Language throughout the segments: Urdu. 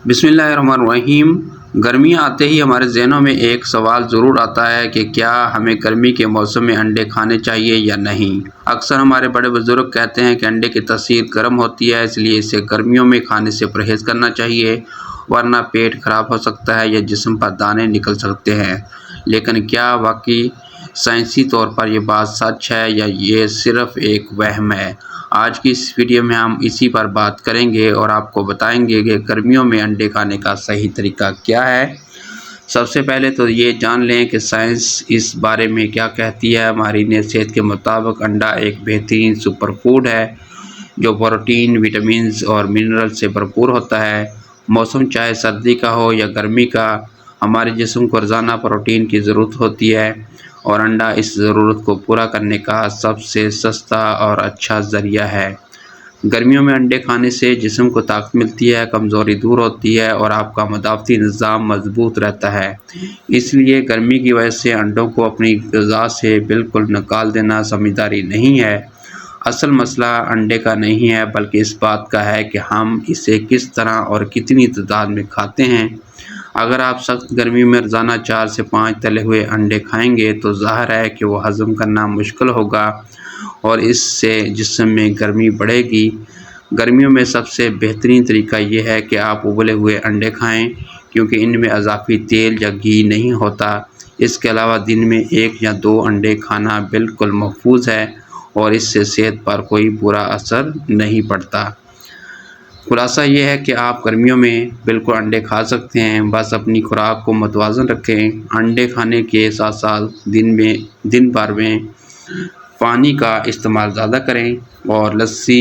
بسم اللہ الرحمن الرحیم۔ گرمیاں آتے ہی ہمارے ذہنوں میں ایک سوال ضرور آتا ہے کہ کیا ہمیں گرمی کے موسم میں انڈے کھانے چاہیے یا نہیں۔ اکثر ہمارے بڑے بزرگ کہتے ہیں کہ انڈے کی تاثیر گرم ہوتی ہے، اس لیے اسے گرمیوں میں کھانے سے پرہیز کرنا چاہیے، ورنہ پیٹ خراب ہو سکتا ہے یا جسم پر دانے نکل سکتے ہیں۔ لیکن کیا واقعی سائنسی طور پر یہ بات سچ ہے یا یہ صرف ایک وہم ہے؟ آج کی اس ویڈیو میں ہم اسی پر بات کریں گے اور آپ کو بتائیں گے کہ گرمیوں میں انڈے کھانے کا صحیح طریقہ کیا ہے۔ سب سے پہلے تو یہ جان لیں کہ سائنس اس بارے میں کیا کہتی ہے۔ ماہرین صحت کے مطابق انڈا ایک بہترین سپر فوڈ ہے جو پروٹین، وٹامنز اور منرل سے بھرپور ہوتا ہے۔ موسم چاہے سردی کا ہو یا گرمی کا، ہمارے جسم کو روزانہ پروٹین کی ضرورت ہوتی ہے اور انڈا اس ضرورت کو پورا کرنے کا سب سے سستا اور اچھا ذریعہ ہے۔ گرمیوں میں انڈے کھانے سے جسم کو طاقت ملتی ہے، کمزوری دور ہوتی ہے اور آپ کا مدافعتی نظام مضبوط رہتا ہے۔ اس لیے گرمی کی وجہ سے انڈوں کو اپنی غذا سے بالکل نکال دینا سمجھداری نہیں ہے۔ اصل مسئلہ انڈے کا نہیں ہے بلکہ اس بات کا ہے کہ ہم اسے کس طرح اور کتنی تعداد میں کھاتے ہیں۔ اگر آپ سخت گرمی میں روزانہ 4 سے 5 تلے ہوئے انڈے کھائیں گے تو ظاہر ہے کہ وہ ہضم کرنا مشکل ہوگا اور اس سے جسم میں گرمی بڑھے گی۔ گرمیوں میں سب سے بہترین طریقہ یہ ہے کہ آپ ابلے ہوئے انڈے کھائیں کیونکہ ان میں اضافی تیل یا گھی نہیں ہوتا۔ اس کے علاوہ دن میں 1 یا 2 انڈے کھانا بالکل محفوظ ہے اور اس سے صحت پر کوئی برا اثر نہیں پڑتا۔ خلاصہ یہ ہے کہ آپ گرمیوں میں بالکل انڈے کھا سکتے ہیں، بس اپنی خوراک کو متوازن رکھیں۔ انڈے کھانے کے ساتھ ساتھ دن بھر میں پانی کا استعمال زیادہ کریں اور لسی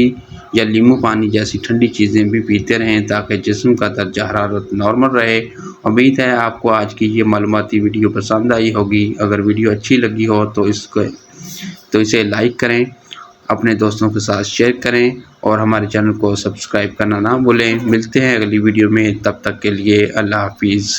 یا لیمو پانی جیسی ٹھنڈی چیزیں بھی پیتے رہیں تاکہ جسم کا درجہ حرارت نارمل رہے۔ امید ہے آپ کو آج کی یہ معلوماتی ویڈیو پسند آئی ہوگی۔ اگر ویڈیو اچھی لگی ہو تو اسے لائک کریں، اپنے دوستوں کے ساتھ شیئر کریں اور ہمارے چینل کو سبسکرائب کرنا نہ بھولیں۔ ملتے ہیں اگلی ویڈیو میں، تب تک کے لیے اللہ حافظ۔